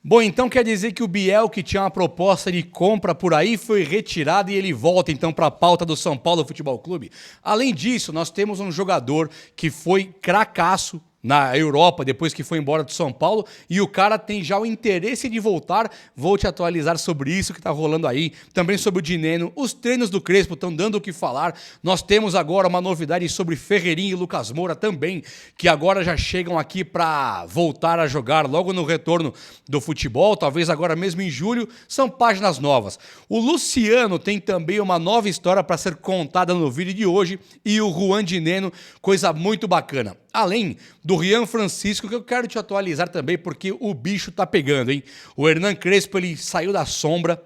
Bom, então quer dizer que o Biel, que tinha uma proposta de compra por aí, foi retirado e ele volta então para a pauta do São Paulo Futebol Clube. Além disso, nós temos um jogador que foi cracaço na Europa, depois que foi embora do São Paulo, e o cara tem já o interesse de voltar. Vou te atualizar sobre isso que tá rolando aí, também sobre o Dineno. Os treinos do Crespo estão dando o que falar. Nós temos agora uma novidade sobre Ferreirinha e Lucas Moura também, que agora já chegam aqui para voltar a jogar logo no retorno do futebol, talvez agora mesmo em julho. São páginas novas. O Luciano tem também uma nova história para ser contada no vídeo de hoje, e o Juan Dineno, coisa muito bacana. Além do Rian Francisco, que eu quero te atualizar também, porque o bicho tá pegando, hein? O Hernan Crespo, ele saiu da sombra,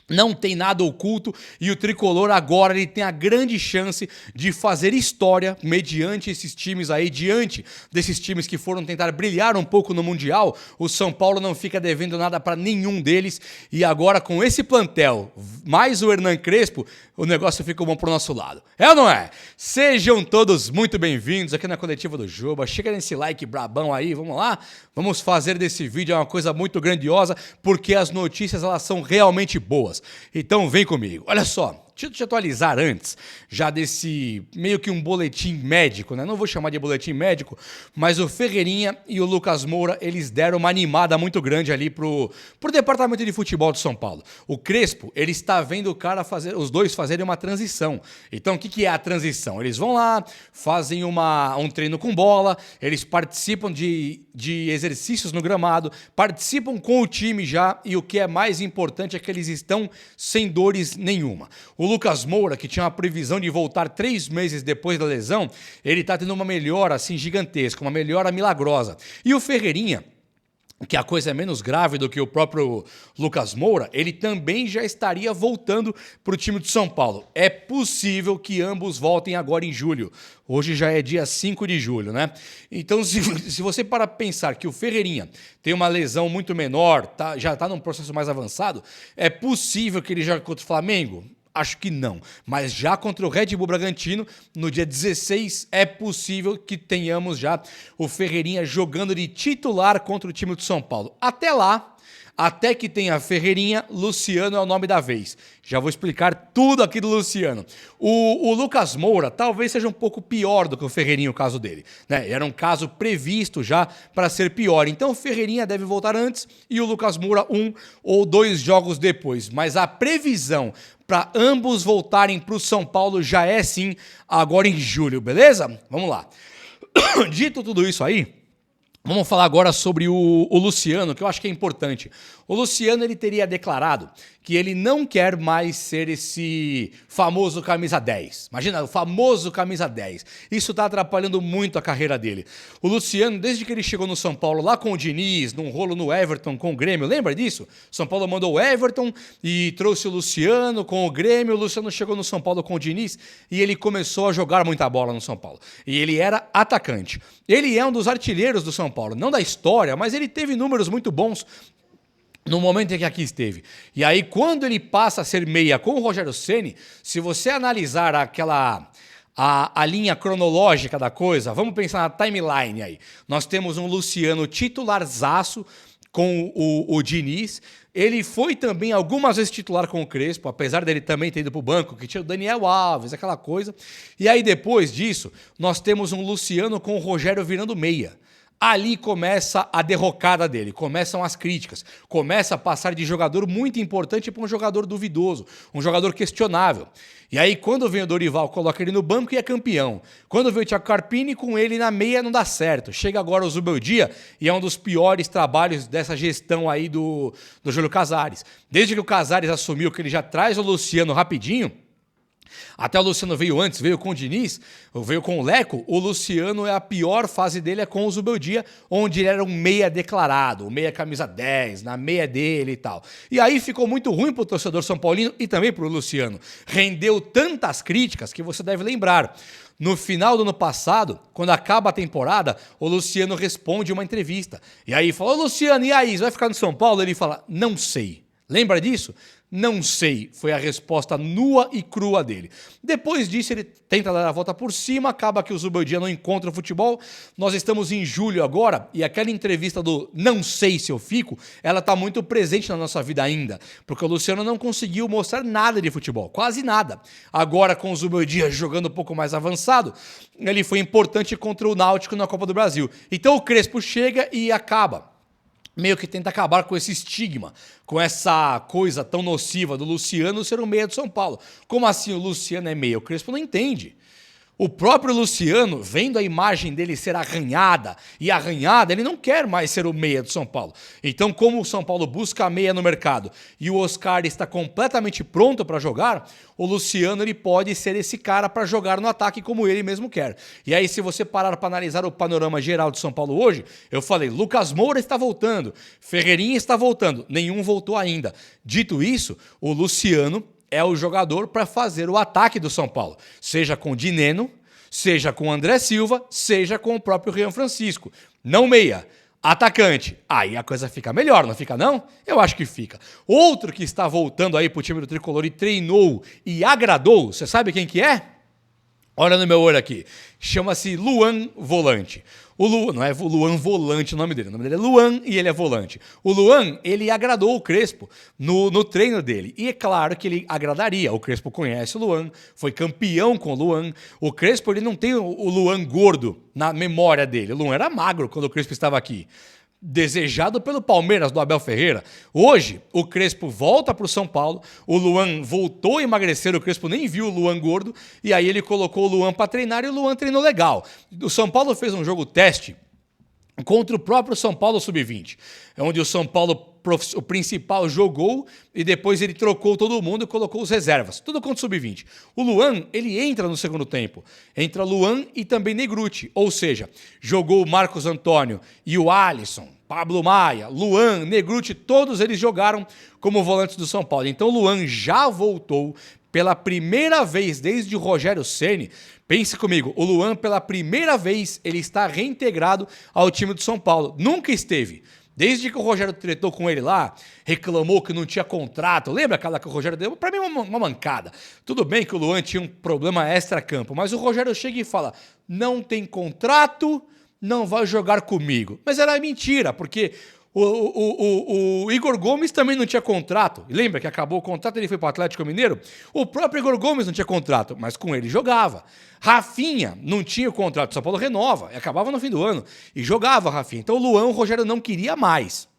não tem nada oculto, e o Tricolor agora ele tem a grande chance de fazer história mediante esses times aí, diante desses times que foram tentar brilhar um pouco no Mundial. O São Paulo não fica devendo nada para nenhum deles, e agora com esse plantel, mais o Hernan Crespo, o negócio fica bom pro nosso lado. É ou não é? Sejam todos muito bem-vindos aqui na Coletiva do Juba. Chega nesse like brabão aí, vamos lá? Vamos fazer desse vídeo uma coisa muito grandiosa, porque as notícias elas são realmente boas. Então vem comigo. Olha só, deixa eu te atualizar antes, já desse meio que um boletim médico, né? Não vou chamar de boletim médico, mas o Ferreirinha e o Lucas Moura, eles deram uma animada muito grande ali pro departamento de futebol de São Paulo. O Crespo, ele está vendo os dois fazerem uma transição. Então o que é a transição? Eles vão lá, fazem um treino com bola, eles participam de exercícios no gramado, participam com o time já, e o que é mais importante é que eles estão sem dores nenhuma. O Lucas Moura, que tinha uma previsão de voltar 3 meses depois da lesão, ele está tendo uma melhora assim gigantesca, uma melhora milagrosa. E o Ferreirinha, que a coisa é menos grave do que o próprio Lucas Moura, ele também já estaria voltando para o time de São Paulo. É possível que ambos voltem agora em julho. Hoje já é dia 5 de julho, né? Então, se você para pensar que o Ferreirinha tem uma lesão muito menor, já está num processo mais avançado, é possível que ele jogue contra o Flamengo? Acho que não, mas já contra o Red Bull Bragantino, no dia 16, é possível que tenhamos já o Ferreirinha jogando de titular contra o time do São Paulo. Até lá, até que tenha Ferreirinha, Luciano é o nome da vez. Já vou explicar tudo aqui do Luciano. O Lucas Moura talvez seja um pouco pior do que o Ferreirinha, o caso dele, né? Era um caso previsto já para ser pior. Então o Ferreirinha deve voltar antes e o Lucas Moura 1 ou 2 jogos depois. Mas a previsão para ambos voltarem para o São Paulo já é sim agora em julho, beleza? Vamos lá. Dito tudo isso aí, vamos falar agora sobre o Luciano, que eu acho que é importante. O Luciano ele teria declarado que ele não quer mais ser esse famoso camisa 10. Imagina, o famoso camisa 10. Isso está atrapalhando muito a carreira dele. O Luciano, desde que ele chegou no São Paulo, lá com o Diniz, num rolo no Everton com o Grêmio, lembra disso? São Paulo mandou o Everton e trouxe o Luciano com o Grêmio. O Luciano chegou no São Paulo com o Diniz e ele começou a jogar muita bola no São Paulo. E ele era atacante. Ele é um dos artilheiros do São Paulo, não da história, mas ele teve números muito bons no momento em que aqui esteve. E aí, quando ele passa a ser meia com o Rogério Ceni, se você analisar a linha cronológica da coisa, vamos pensar na timeline aí. Nós temos um Luciano titularzaço com o Diniz. Ele foi também algumas vezes titular com o Crespo, apesar dele também ter ido para o banco, que tinha o Daniel Alves, aquela coisa. E aí, depois disso, nós temos um Luciano com o Rogério virando meia. Ali começa a derrocada dele, começam as críticas, começa a passar de jogador muito importante para um jogador duvidoso, um jogador questionável. E aí quando vem o Dorival, coloca ele no banco e é campeão. Quando vem o Thiago Carpini, com ele na meia não dá certo. Chega agora o Zubeldia e é um dos piores trabalhos dessa gestão aí do Júlio Casares. Desde que o Casares assumiu que ele já traz o Luciano rapidinho, até o Luciano veio antes, veio com o Diniz, veio com o Leco. O Luciano, a pior fase dele é com o Zubeldia, onde ele era um meia declarado, um meia camisa 10, na meia dele e tal. E aí ficou muito ruim pro torcedor são paulino e também pro Luciano. Rendeu tantas críticas que você deve lembrar. No final do ano passado, quando acaba a temporada, o Luciano responde uma entrevista. E aí fala, ô Luciano, e aí, você vai ficar no São Paulo? Ele fala, não sei. Lembra disso? Não sei, foi a resposta nua e crua dele. Depois disso, ele tenta dar a volta por cima, acaba que o Zubeldia não encontra o futebol. Nós estamos em julho agora, e aquela entrevista do não sei se eu fico, ela está muito presente na nossa vida ainda, porque o Luciano não conseguiu mostrar nada de futebol, quase nada. Agora, com o Zubeldia jogando um pouco mais avançado, ele foi importante contra o Náutico na Copa do Brasil. Então o Crespo chega e acaba. Meio que tenta acabar com esse estigma, com essa coisa tão nociva do Luciano ser um meia do São Paulo. Como assim o Luciano é meia? O Crespo não entende. O próprio Luciano, vendo a imagem dele ser arranhada, ele não quer mais ser o meia do São Paulo. Então, como o São Paulo busca a meia no mercado e o Oscar está completamente pronto para jogar, o Luciano ele pode ser esse cara para jogar no ataque como ele mesmo quer. E aí, se você parar para analisar o panorama geral do São Paulo hoje, eu falei, Lucas Moura está voltando, Ferreirinha está voltando, nenhum voltou ainda. Dito isso, o Luciano é o jogador para fazer o ataque do São Paulo, seja com o Dineno, seja com o André Silva, seja com o próprio Rian Francisco. Não meia, atacante. Aí a coisa fica melhor, não fica não? Eu acho que fica. Outro que está voltando aí pro time do Tricolor e treinou e agradou, você sabe quem que é? Olha no meu olho aqui. Chama-se Luan Volante. Não é Luan Volante o nome dele é Luan e ele é volante. O Luan, ele agradou o Crespo no treino dele. E é claro que ele agradaria. O Crespo conhece o Luan, foi campeão com o Luan. O Crespo, ele não tem o Luan gordo na memória dele. O Luan era magro quando o Crespo estava aqui. Desejado pelo Palmeiras, do Abel Ferreira. Hoje, o Crespo volta para o São Paulo, o Luan voltou a emagrecer, o Crespo nem viu o Luan gordo, e aí ele colocou o Luan para treinar e o Luan treinou legal. O São Paulo fez um jogo teste contra o próprio São Paulo Sub-20, onde o São Paulo, o principal, jogou e depois ele trocou todo mundo e colocou os reservas. Tudo contra o Sub-20. O Luan, ele entra no segundo tempo. Entra Luan e também Negruti. Ou seja, jogou o Marcos Antônio e o Alisson, Pablo Maia, Luan, Negruti, todos eles jogaram como volantes do São Paulo. Então o Luan já voltou pela primeira vez desde o Rogério Ceni. Pense comigo, o Luan pela primeira vez ele está reintegrado ao time do São Paulo. Nunca esteve. Desde que o Rogério tretou com ele lá, reclamou que não tinha contrato. Lembra aquela que o Rogério deu? Para mim uma mancada. Tudo bem que o Luan tinha um problema extra-campo, mas o Rogério chega e fala, não tem contrato, não vai jogar comigo. Mas era mentira, porque o Igor Gomes também não tinha contrato. Lembra que acabou o contrato, ele foi para o Atlético Mineiro? O próprio Igor Gomes não tinha contrato, mas com ele jogava. Rafinha não tinha o contrato, São Paulo renova, e acabava no fim do ano, e jogava Rafinha. Então o Luan, o Rogério não queria mais.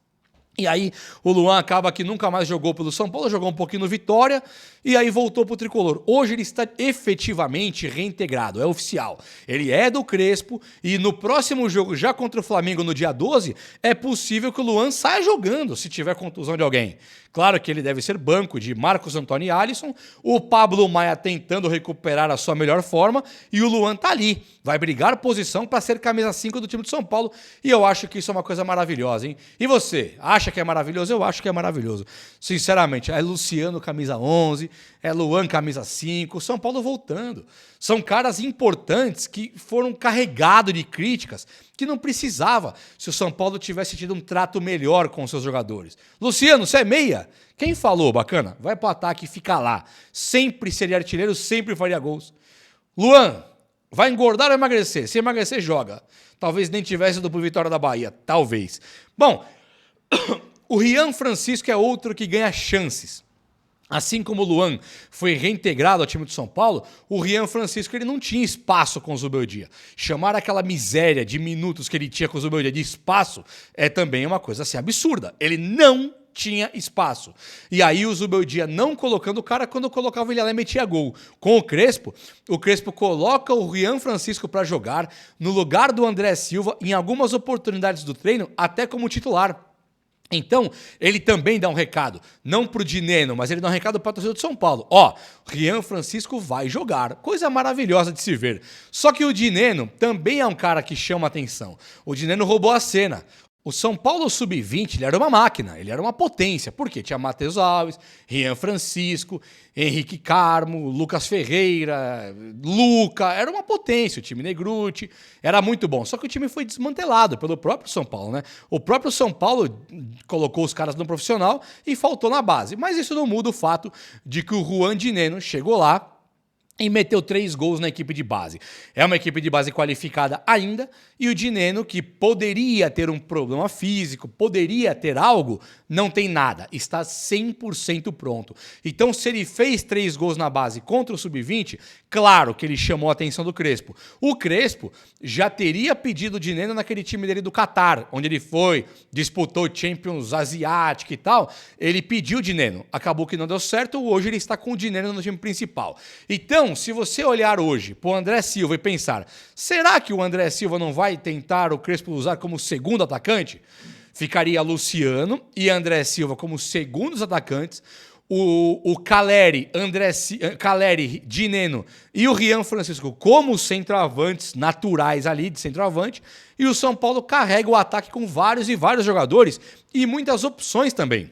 E aí o Luan acaba que nunca mais jogou pelo São Paulo, jogou um pouquinho no Vitória e aí voltou pro Tricolor. Hoje ele está efetivamente reintegrado, é oficial. Ele é do Crespo e no próximo jogo, já contra o Flamengo no dia 12, é possível que o Luan saia jogando se tiver contusão de alguém. Claro que ele deve ser banco de Marcos Antônio e Alisson, o Pablo Maia tentando recuperar a sua melhor forma e o Luan tá ali. Vai brigar posição para ser camisa 5 do time de São Paulo e eu acho que isso é uma coisa maravilhosa, hein? E você, acha que é maravilhoso? Eu acho que é maravilhoso. Sinceramente, é Luciano camisa 11, é Luan camisa 5, São Paulo voltando. São caras importantes que foram carregados de críticas que não precisava se o São Paulo tivesse tido um trato melhor com os seus jogadores. Luciano, você é meia? Quem falou, bacana? Vai pro ataque e fica lá. Sempre seria artilheiro, sempre faria gols. Luan, vai engordar ou emagrecer? Se emagrecer, joga. Talvez nem tivesse ido pro Vitória da Bahia. Talvez. Bom, o Rian Francisco é outro que ganha chances. Assim como o Luan foi reintegrado ao time do São Paulo, o Rian Francisco ele não tinha espaço com o Zubeldia. Chamar aquela miséria de minutos que ele tinha com o Zubeldia de espaço é também uma coisa assim absurda. Ele não tinha espaço. E aí o Zubeldia não colocando o cara, quando colocava ele lá e metia gol. Com o Crespo coloca o Rian Francisco para jogar no lugar do André Silva em algumas oportunidades do treino, até como titular. Então, ele também dá um recado, não pro Dineno, mas ele dá um recado para o torcedor de São Paulo. Ó, Rian Francisco vai jogar. Coisa maravilhosa de se ver. Só que o Dineno também é um cara que chama atenção. O Dineno roubou a cena. O São Paulo Sub-20 ele era uma máquina, ele era uma potência. Por quê? Tinha Matheus Alves, Rian Francisco, Henrique Carmo, Lucas Ferreira, Luca. Era uma potência, o time Negruti. Era muito bom. Só que o time foi desmantelado pelo próprio São Paulo, né? O próprio São Paulo colocou os caras no profissional e faltou na base. Mas isso não muda o fato de que o Juan Dineno chegou lá e meteu 3 gols na equipe de base. É uma equipe de base qualificada ainda, e o Dineno, que poderia ter um problema físico, poderia ter algo, não tem nada. Está 100% pronto. Então, se ele fez 3 gols na base contra o Sub-20, claro que ele chamou a atenção do Crespo. O Crespo já teria pedido o Dineno naquele time dele do Catar, onde ele foi, disputou Champions Asiática e tal. Ele pediu o Dineno. Acabou que não deu certo, hoje ele está com o Dineno no time principal. Então, se você olhar hoje para o André Silva e pensar, será que o André Silva não vai tentar o Crespo usar como segundo atacante? Ficaria Luciano e André Silva como segundos atacantes, o Caleri, Caleri, Dineno e o Rian Francisco como centroavantes naturais ali de centroavante, e o São Paulo carrega o ataque com vários e vários jogadores e muitas opções também.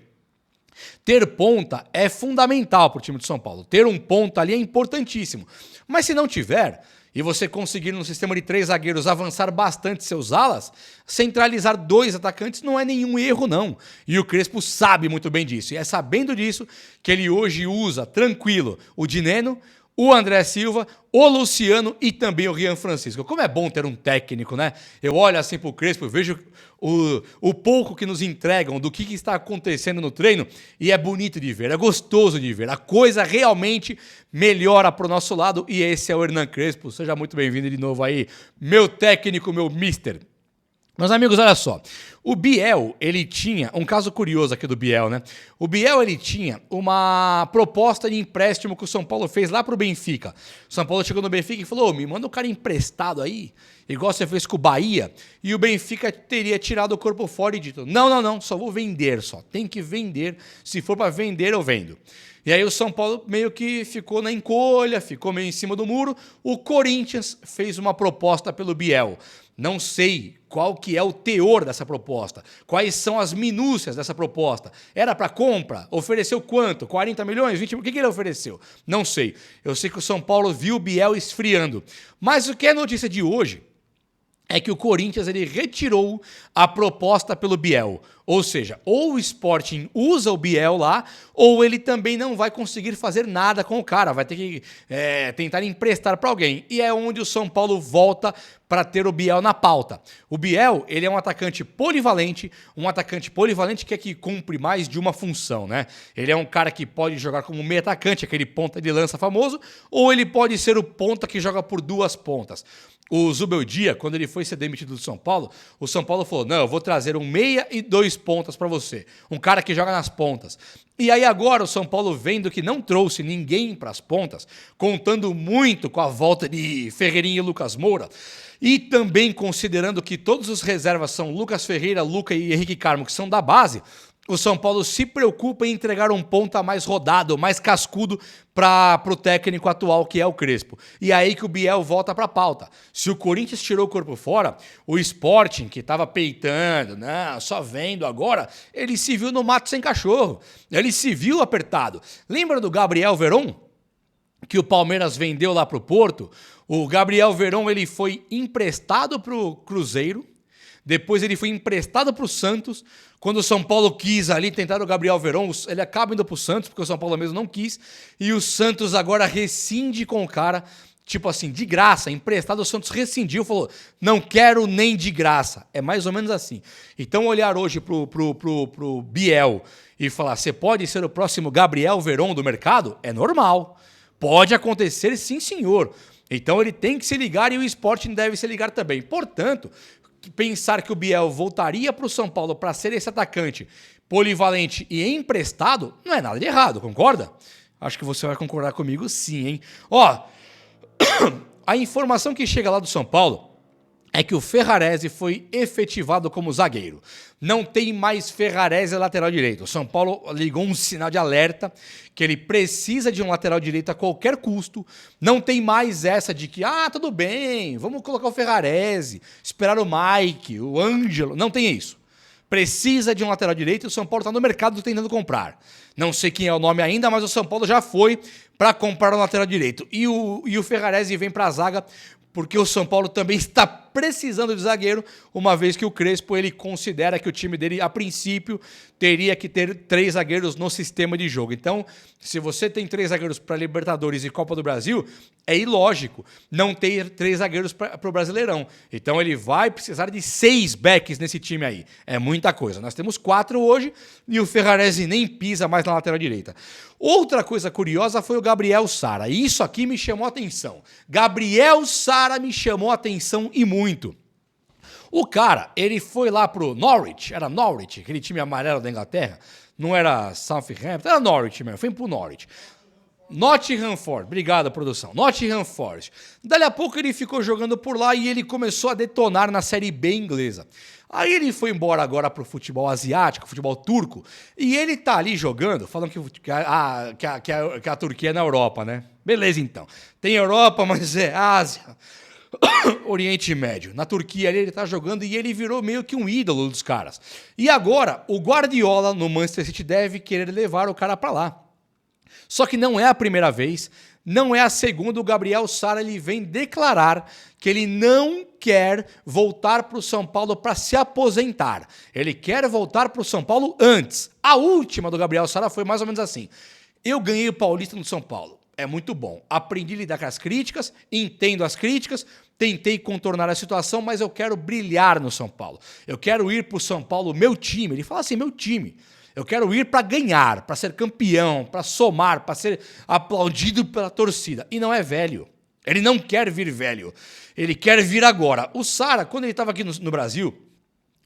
Ter ponta é fundamental para o time de São Paulo. Ter um ponta ali é importantíssimo. Mas se não tiver, e você conseguir no sistema de 3 zagueiros avançar bastante seus alas, centralizar 2 atacantes não é nenhum erro, não. E o Crespo sabe muito bem disso. E é sabendo disso que ele hoje usa, tranquilo, o Dineno, o André Silva, o Luciano e também o Rian Francisco. Como é bom ter um técnico, né? Eu olho assim pro Crespo, vejo o pouco que nos entregam do que está acontecendo no treino e é bonito de ver, é gostoso de ver. A coisa realmente melhora pro nosso lado e esse é o Hernan Crespo. Seja muito bem-vindo de novo aí, meu técnico, meu mister. Meus amigos, olha só, o Biel, ele tinha, um caso curioso aqui do Biel, né? O Biel, ele tinha uma proposta de empréstimo que o São Paulo fez lá pro Benfica. O São Paulo chegou no Benfica e falou, me manda o cara emprestado aí, igual você fez com o Bahia, e o Benfica teria tirado o corpo fora e dito, não, só vou vender só, tem que vender, se for para vender eu vendo. E aí o São Paulo meio que ficou na encolha, ficou meio em cima do muro, o Corinthians fez uma proposta pelo Biel. Não sei qual que é o teor dessa proposta, quais são as minúcias dessa proposta. Era para compra? Ofereceu quanto? 40 milhões? 20 milhões? O que ele ofereceu? Não sei. Eu sei que o São Paulo viu o Biel esfriando. Mas o que é notícia de hoje é que o Corinthians ele retirou a proposta pelo Biel. Ou seja, ou o Sporting usa o Biel lá, ou ele também não vai conseguir fazer nada com o cara. Vai ter que tentar emprestar para alguém. E é onde o São Paulo volta para ter o Biel na pauta. O Biel, ele é um atacante polivalente que é que cumpre mais de uma função, né? Ele é um cara que pode jogar como meio atacante, aquele ponta de lança famoso, ou ele pode ser o ponta que joga por 2 pontas. O Zubeldia, quando ele foi ser demitido do São Paulo, o São Paulo falou, não, eu vou trazer um meia e 2 pontas para você. Um cara que joga nas pontas. E aí agora o São Paulo vendo que não trouxe ninguém para as pontas, contando muito com a volta de Ferreirinha e Lucas Moura, e também considerando que todos os reservas são Lucas Ferreira, Luca e Henrique Carmo, que são da base, o São Paulo se preocupa em entregar um ponta mais rodado, mais cascudo para o técnico atual, que é o Crespo. E aí que o Biel volta para a pauta. Se o Corinthians tirou o corpo fora, o Sporting, que estava peitando, não, só vendo agora, ele se viu no mato sem cachorro. Ele se viu apertado. Lembra do Gabriel Veron? Que o Palmeiras vendeu lá para o Porto? O Gabriel Veron ele foi emprestado para o Cruzeiro, depois ele foi emprestado para o Santos. Quando o São Paulo quis ali tentar o Gabriel Veron, ele acaba indo para o Santos, porque o São Paulo mesmo não quis. E o Santos agora rescinde com o cara, tipo assim, de graça, emprestado. O Santos rescindiu, falou, não quero nem de graça. É mais ou menos assim. Então olhar hoje pro Biel e falar, você pode ser o próximo Gabriel Veron do mercado? É normal. Pode acontecer, sim, senhor. Então ele tem que se ligar e o Sporting deve se ligar também. Portanto, pensar que o Biel voltaria para o São Paulo para ser esse atacante polivalente e emprestado, não é nada de errado, concorda? Acho que você vai concordar comigo sim, hein? Ó, a informação que chega lá do São Paulo é que o Ferrarese foi efetivado como zagueiro. Não tem mais Ferrarese lateral direito. O São Paulo ligou um sinal de alerta que ele precisa de um lateral direito a qualquer custo. Não tem mais essa de que, tudo bem, vamos colocar o Ferrarese, esperar o Mike, o Ângelo. Não tem isso. precisa de um lateral direito e o São Paulo está no mercado tentando comprar. Não sei quem é o nome ainda, mas o São Paulo já foi para comprar um lateral direito. E o Ferraresi vem para a zaga porque o São Paulo também está precisando de zagueiro, uma vez que o Crespo ele considera que o time dele, a princípio, teria que ter 3 zagueiros no sistema de jogo. Então, se você tem 3 zagueiros para Libertadores e Copa do Brasil, é ilógico não ter 3 zagueiros para o Brasileirão. Então, ele vai precisar de 6 backs nesse time aí. É muita coisa. Nós temos 4 hoje e o Ferraresi nem pisa mais na lateral direita. Outra coisa curiosa foi o Gabriel Sara. Isso aqui me chamou a atenção. Gabriel Sara me chamou a atenção e muito. O cara, ele foi lá pro Norwich, era Norwich, aquele time amarelo da Inglaterra, não era Southampton, era Norwich mesmo, foi pro Norwich. Nottingham Forest, obrigado, produção. Nottingham Forest. Dali a pouco ele ficou jogando por lá e ele começou a detonar na Série B inglesa. Aí ele foi embora agora pro futebol asiático, futebol turco, e ele tá ali jogando, falando que a Turquia é na Europa, né? Beleza, então. Tem Europa, mas é Ásia, Oriente Médio. Na Turquia ali ele tá jogando e ele virou meio que um ídolo dos caras. E agora, o Guardiola no Manchester City deve querer levar o cara pra lá. Só que não é a primeira vez, não é a segunda. O Gabriel Sara ele vem declarar que ele não quer voltar para o São Paulo para se aposentar. Ele quer voltar para o São Paulo antes. A última do Gabriel Sara foi mais ou menos assim. Eu ganhei o Paulista no São Paulo. É muito bom. Aprendi a lidar com as críticas, entendo as críticas, tentei contornar a situação, mas eu quero brilhar no São Paulo. Eu quero ir para o São Paulo, meu time. Ele fala assim, meu time. Eu quero ir para ganhar, para ser campeão, para somar, para ser aplaudido pela torcida. E não é velho. Ele não quer vir velho. Ele quer vir agora. O Sara, quando ele estava aqui no Brasil,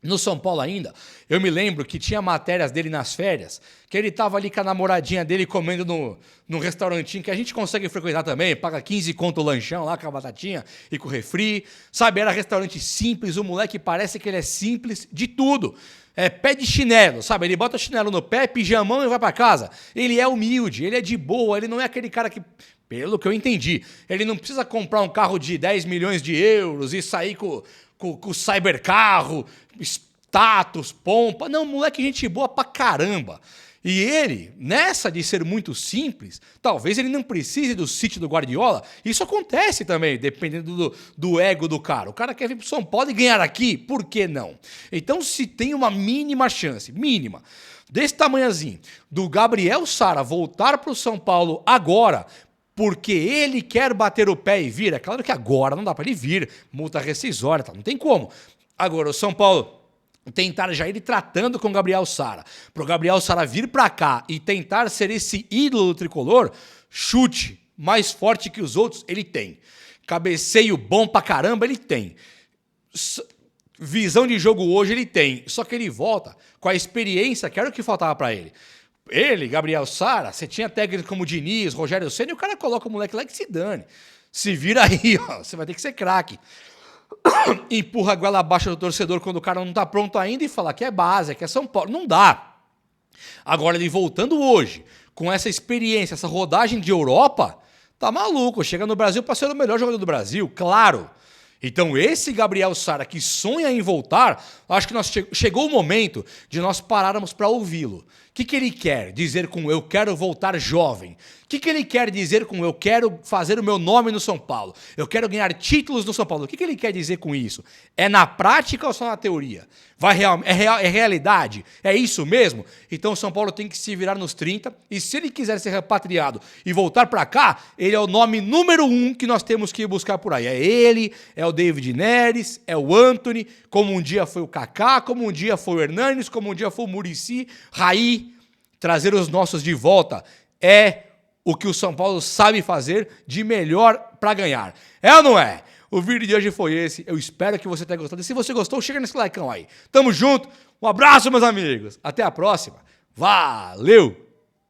no São Paulo ainda, eu me lembro que tinha matérias dele nas férias, que ele estava ali com a namoradinha dele comendo num restaurantinho que a gente consegue frequentar também, paga 15 conto o lanchão lá com a batatinha e com o refri. Sabe, era restaurante simples, o moleque parece que ele é simples de tudo. É pé de chinelo, sabe? Ele bota chinelo no pé, pijamão e vai pra casa. Ele é humilde, ele é de boa, ele não é aquele cara que, pelo que eu entendi, ele não precisa comprar um carro de 10 milhões de euros e sair com o cybercarro, status, pompa. Não, moleque, gente boa pra caramba. E ele, nessa de ser muito simples, talvez ele não precise do sítio do Guardiola. Isso acontece também, dependendo do ego do cara. O cara quer vir pro São Paulo e ganhar aqui, por que não? Então, se tem uma mínima chance, mínima, desse tamanhozinho, do Gabriel Sara voltar pro São Paulo agora, porque ele quer bater o pé e vir, é claro que agora não dá para ele vir, multa rescisória, tá? Não tem como. Agora, o São Paulo tentar já ir tratando com o Gabriel Sara, para o Gabriel Sara vir para cá e tentar ser esse ídolo do tricolor, chute mais forte que os outros, ele tem. Cabeceio bom pra caramba, ele tem. Visão de jogo hoje, ele tem. Só que ele volta com a experiência, que era o que faltava para ele. Ele, Gabriel Sara, você tinha técnicos como Diniz, Rogério Ceni, e o cara coloca o moleque lá que se dane. Se vira aí, ó, você vai ter que ser craque. Empurra a goela abaixo do torcedor quando o cara não tá pronto ainda e fala que é base, que é São Paulo. Não dá. Agora, ele voltando hoje, com essa experiência, essa rodagem de Europa, tá maluco. Chega no Brasil para ser o melhor jogador do Brasil, claro. Então, esse Gabriel Sara que sonha em voltar, acho que chegou o momento de nós pararmos para ouvi-lo. O que ele quer dizer com eu quero voltar jovem? O que ele quer dizer com eu quero fazer o meu nome no São Paulo? Eu quero ganhar títulos no São Paulo. O que ele quer dizer com isso? É na prática ou só na teoria? É realidade? É isso mesmo? Então o São Paulo tem que se virar nos 30 e se ele quiser ser repatriado e voltar para cá, ele é o nome número 1 que nós temos que ir buscar por aí. É ele, é o David Neres, é o Antony, como um dia foi o Kaká, como um dia foi o Hernanes, como um dia foi o Muricy, Raí. Trazer os nossos de volta é o que o São Paulo sabe fazer de melhor para ganhar. É ou não é? O vídeo de hoje foi esse. Eu espero que você tenha gostado. E se você gostou, chega nesse likeão aí. Tamo junto. Um abraço, meus amigos. Até a próxima. Valeu!